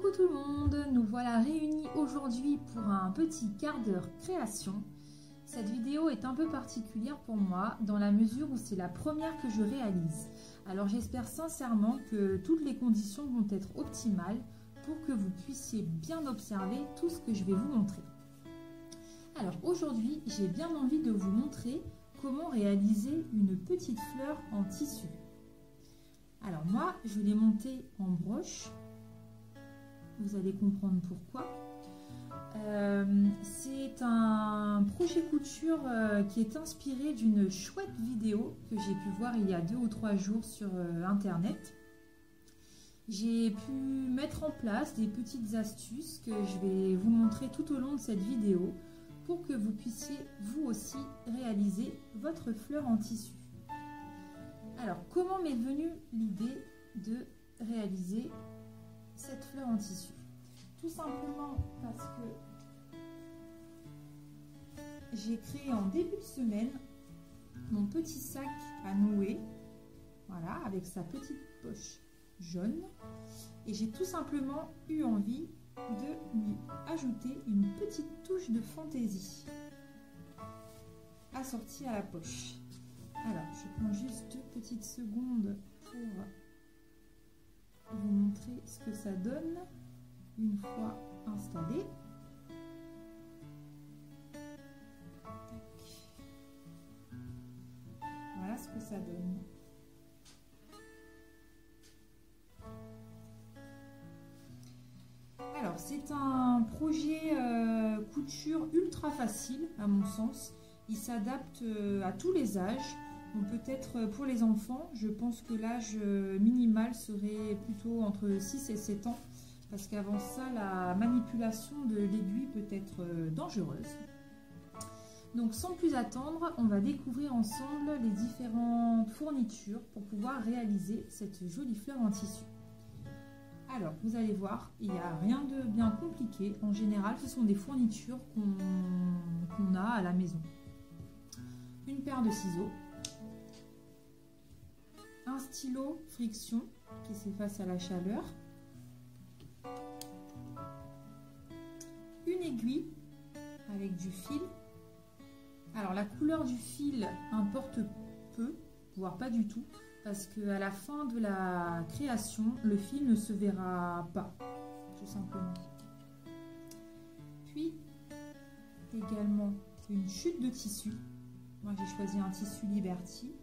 Coucou tout le monde, nous voilà réunis aujourd'hui pour un petit quart d'heure création. Cette vidéo est un peu particulière pour moi dans la mesure où c'est la première que je réalise. Alors j'espère sincèrement que toutes les conditions vont être optimales pour que vous puissiez bien observer tout ce que je vais vous montrer. Alors aujourd'hui, j'ai bien envie de vous montrer comment réaliser une petite fleur en tissu. Alors moi, je l'ai montée en broche. Vous allez comprendre pourquoi. C'est un projet couture qui est inspiré d'une chouette vidéo que j'ai pu voir il y a 2 ou 3 jours sur internet. J'ai pu mettre en place des petites astuces que je vais vous montrer tout au long de cette vidéo pour que vous puissiez vous aussi réaliser votre fleur en tissu. Alors, comment m'est venue l'idée de réaliser cette fleur en tissu? Tout simplement parce que j'ai créé en début de semaine mon petit sac à nouer, voilà, avec sa petite poche jaune, et j'ai tout simplement eu envie de lui ajouter une petite touche de fantaisie assortie à la poche. Alors, je prends juste 2 petites secondes pour vous montrer ce que ça donne une fois installé. Voilà ce que ça donne. Alors, c'est un projet couture ultra facile à mon sens. Il s'adapte à tous les âges. Peut-être pour les enfants, je pense que l'âge minimal serait plutôt entre 6 et 7 ans, parce qu'avant ça, la manipulation de l'aiguille peut être dangereuse. Donc sans plus attendre, on va découvrir ensemble les différentes fournitures pour pouvoir réaliser cette jolie fleur en tissu. Alors, vous allez voir, il n'y a rien de bien compliqué. En général, ce sont des fournitures qu'on a à la maison. Une paire de ciseaux. Un stylo friction qui s'efface à la chaleur, une aiguille avec du fil. Alors la couleur du fil importe peu, voire pas du tout, parce qu'à la fin de la création, le fil ne se verra pas, tout simplement. Puis également une chute de tissu. Moi j'ai choisi un tissu Liberty.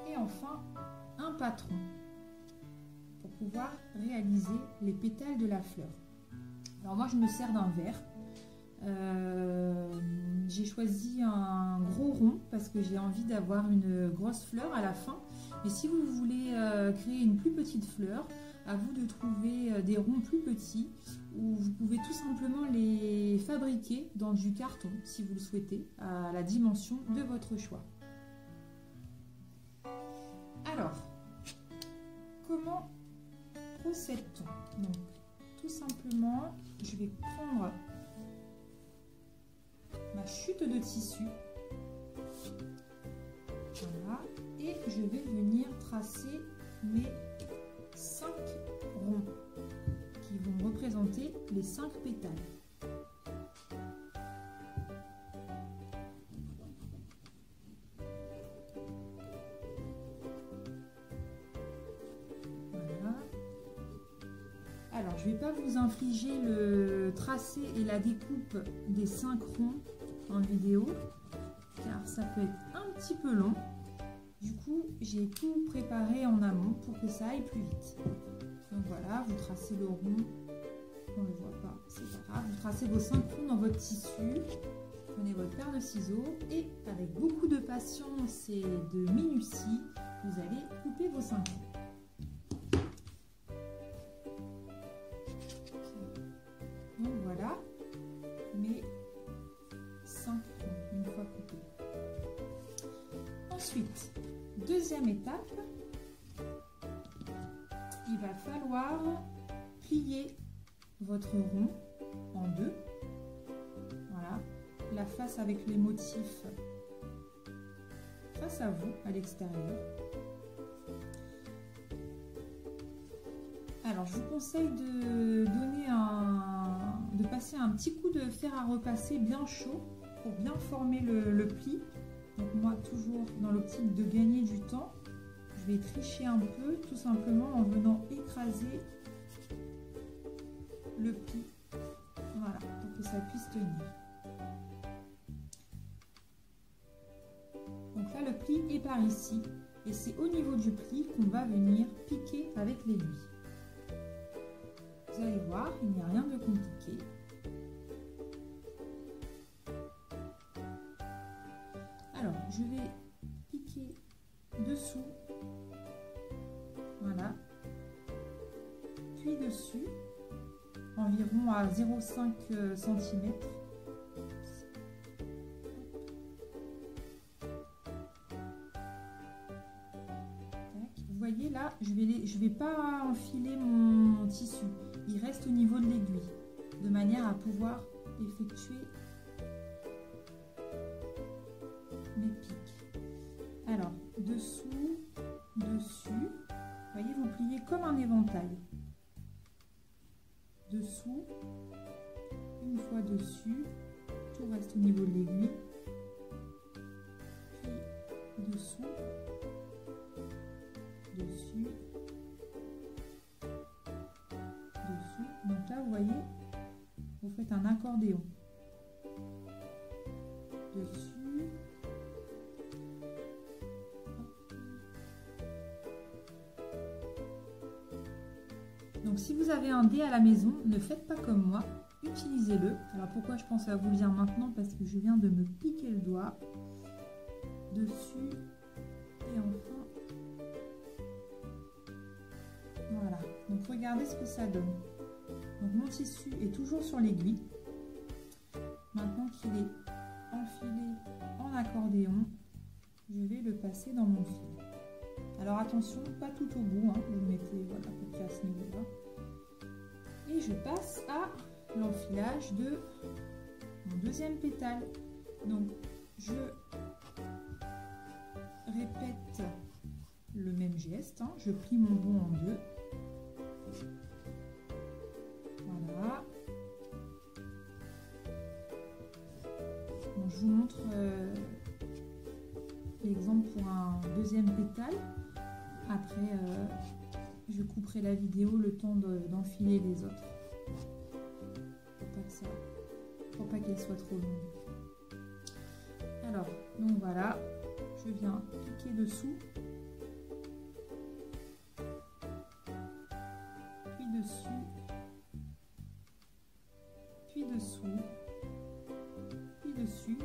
Et enfin, un patron pour pouvoir réaliser les pétales de la fleur. Alors moi, je me sers d'un verre. J'ai choisi un gros rond parce que j'ai envie d'avoir une grosse fleur à la fin. Et si vous voulez créer une plus petite fleur, à vous de trouver des ronds plus petits ou vous pouvez tout simplement les fabriquer dans du carton si vous le souhaitez, à la dimension de votre choix. Alors, comment procède-t-on? Donc, tout simplement, je vais prendre ma chute de tissu, voilà, et je vais venir tracer mes 5 ronds qui vont représenter les 5 pétales. Alors, je ne vais pas vous infliger le tracé et la découpe des 5 ronds en vidéo, car ça peut être un petit peu long. Du coup, j'ai tout préparé en amont pour que ça aille plus vite. Donc voilà, vous tracez le rond, on ne le voit pas, c'est pas grave. Vous tracez vos 5 ronds dans votre tissu, prenez votre paire de ciseaux et avec beaucoup de patience et de minutie, vous allez couper vos 5 ronds. Donc voilà mes 5 ronds une fois coupés. Ensuite, deuxième étape, il va falloir plier votre rond en 2. Voilà, la face avec les motifs face à vous à l'extérieur. Alors, je vous conseille de passer un petit coup de fer à repasser bien chaud pour bien former le pli. Donc moi, toujours dans l'optique de gagner du temps, je vais tricher un peu, tout simplement en venant écraser le pli. Voilà, pour que ça puisse tenir. Donc là, le pli est par ici. Et c'est au niveau du pli qu'on va venir piquer avec l'aiguille. Vous allez voir, il n'y a rien de compliqué. Alors, je vais piquer dessous. Voilà. Puis dessus, environ à 0,5 cm. Vous voyez là, je vais pas enfiler mon tissu. Il reste au niveau de l'aiguille, de manière à pouvoir effectuer mes pics. Alors, dessous, dessus. Vous voyez, vous pliez comme un éventail. Dessous, une fois dessus, tout reste au niveau de l'aiguille. Puis dessous, dessus, dessus. Donc là, vous voyez, vous faites un accordéon. Dessus. Donc si vous avez un dé à la maison, ne faites pas comme moi, utilisez-le. Alors pourquoi je pense à vous le dire maintenant? Parce que je viens de me piquer le doigt. Dessus et enfin. Voilà, donc regardez ce que ça donne. Donc mon tissu est toujours sur l'aiguille. Maintenant qu'il est enfilé en accordéon, je vais le passer dans mon fil. Alors attention, pas tout au bout, hein, vous le mettez voilà, à peu près à ce niveau-là. Et je passe à l'enfilage de mon deuxième pétale. Donc je répète le même geste, hein, je plie mon bout en deux. Voilà. Donc, je vous montre l'exemple pour un deuxième pétale. Après, je couperai la vidéo le temps d'enfiler les autres. Pour pas qu'elle soit trop longue. Alors, donc voilà, je viens piquer dessous. Puis dessus. Puis dessous. Puis dessus.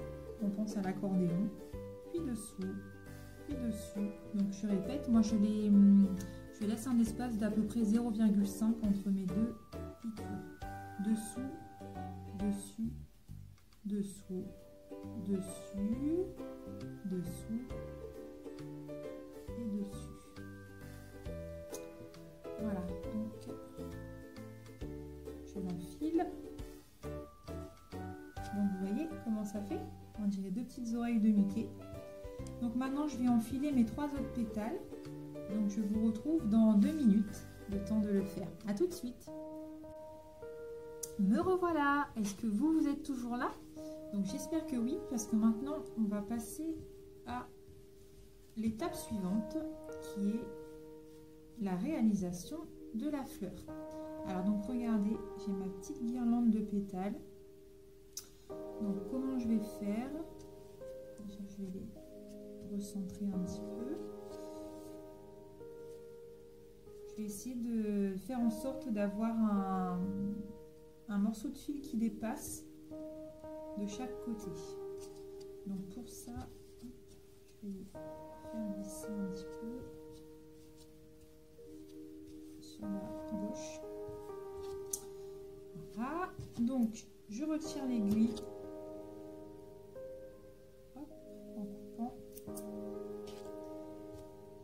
On pense à l'accordéon. Puis dessous. Puis dessus. Donc je répète, moi je laisse un espace d'à peu près 0,5 entre mes deux piqûres. Dessous, dessus, dessous, dessus, dessous et dessus. Voilà, donc je l'enfile. Donc vous voyez comment ça fait? On dirait deux petites oreilles de Mickey. Donc maintenant je vais enfiler mes trois autres pétales. Donc je vous retrouve dans 2 minutes, le temps de le faire. A tout de suite. Me revoilà. Est-ce que vous êtes toujours là? Donc j'espère que oui, parce que maintenant on va passer à l'étape suivante, qui est la réalisation de la fleur. Alors donc regardez, j'ai ma petite guirlande de pétales. Donc comment je vais faire? Déjà, je vais les recentrer un petit peu. Je vais essayer de faire en sorte d'avoir un morceau de fil qui dépasse de chaque côté. Donc pour ça, je vais faire glisser un petit peu sur la gauche. Voilà. Donc je retire l'aiguille. En coupant.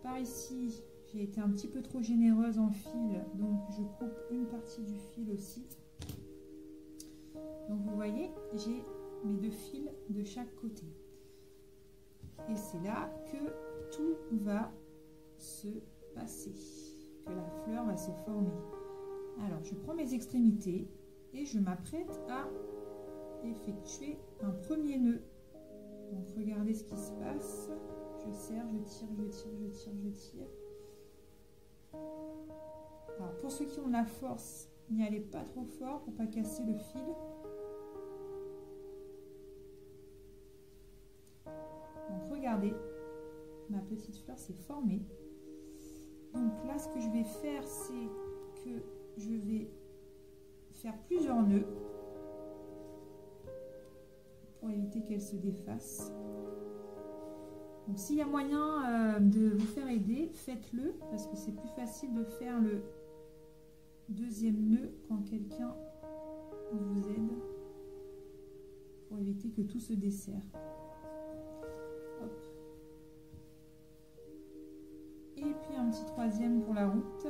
Par ici, j'ai été un petit peu trop généreuse en fil, donc je coupe une partie du fil aussi. Donc vous voyez, j'ai mes deux fils de chaque côté. Et c'est là que tout va se passer, que la fleur va se former. Alors, je prends mes extrémités et je m'apprête à effectuer un premier nœud. Donc, regardez ce qui se passe. Je serre, je tire, je tire, je tire, je tire. Alors, pour ceux qui ont de la force, n'y allez pas trop fort pour ne pas casser le fil. Donc, regardez, ma petite fleur s'est formée. Donc là, ce que je vais faire, c'est que je vais faire plusieurs nœuds pour éviter qu'elle se défasse. Donc s'il y a moyen de vous faire aider, faites-le parce que c'est plus facile de faire le deuxième nœud quand quelqu'un vous aide pour éviter que tout se desserre. Hop. Et puis un petit troisième pour la route.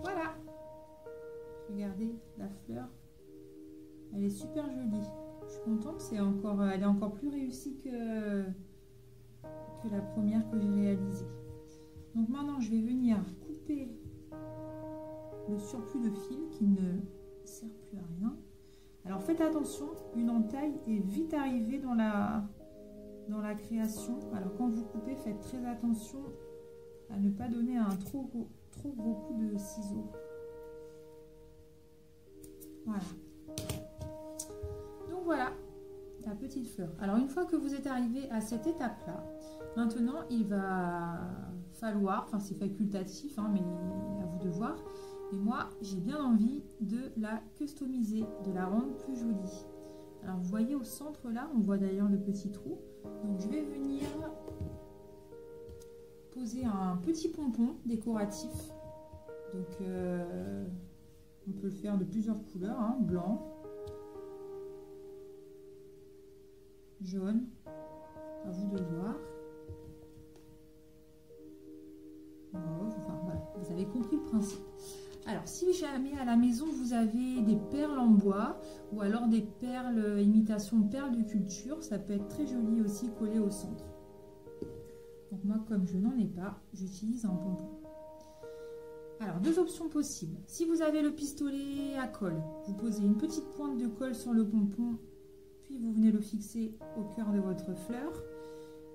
Voilà. Regardez la fleur. Elle est super jolie. Je suis contente, elle est encore plus réussie que la première que j'ai réalisée. Donc maintenant, je vais venir couper le surplus de fil qui ne sert plus à rien. Alors faites attention, une entaille est vite arrivée dans la création. Alors quand vous coupez, faites très attention à ne pas donner un trop gros coup de ciseau. Voilà. Donc voilà la petite fleur. Alors une fois que vous êtes arrivé à cette étape-là, maintenant il va falloir, enfin c'est facultatif, hein, mais à vous de voir. Et moi, j'ai bien envie de la customiser, de la rendre plus jolie. Alors, vous voyez au centre là, on voit d'ailleurs le petit trou. Donc, je vais venir poser un petit pompon décoratif. Donc, on peut le faire de plusieurs couleurs, hein, blanc, jaune, à vous de voir. Enfin, voilà, vous avez compris le principe. Alors, si jamais à la maison, vous avez des perles en bois ou alors des perles, imitation perles de culture, ça peut être très joli aussi collé au centre. Donc moi, comme je n'en ai pas, j'utilise un pompon. Alors, deux options possibles. Si vous avez le pistolet à colle, vous posez une petite pointe de colle sur le pompon, puis vous venez le fixer au cœur de votre fleur.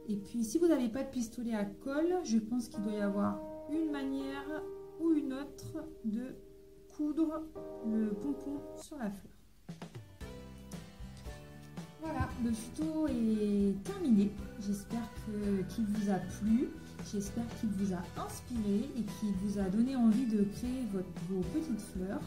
Et puis, si vous n'avez pas de pistolet à colle, je pense qu'il doit y avoir une manière ou une autre de coudre le pompon sur la fleur. Voilà, le tuto est terminé. J'espère qu'il vous a plu, j'espère qu'il vous a inspiré et qu'il vous a donné envie de créer vos petites fleurs.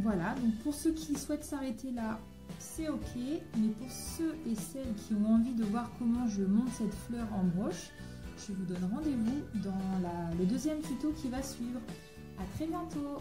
Voilà, donc pour ceux qui souhaitent s'arrêter là, c'est ok, mais pour ceux et celles qui ont envie de voir comment je monte cette fleur en broche, je vous donne rendez-vous dans le deuxième tuto qui va suivre. À très bientôt!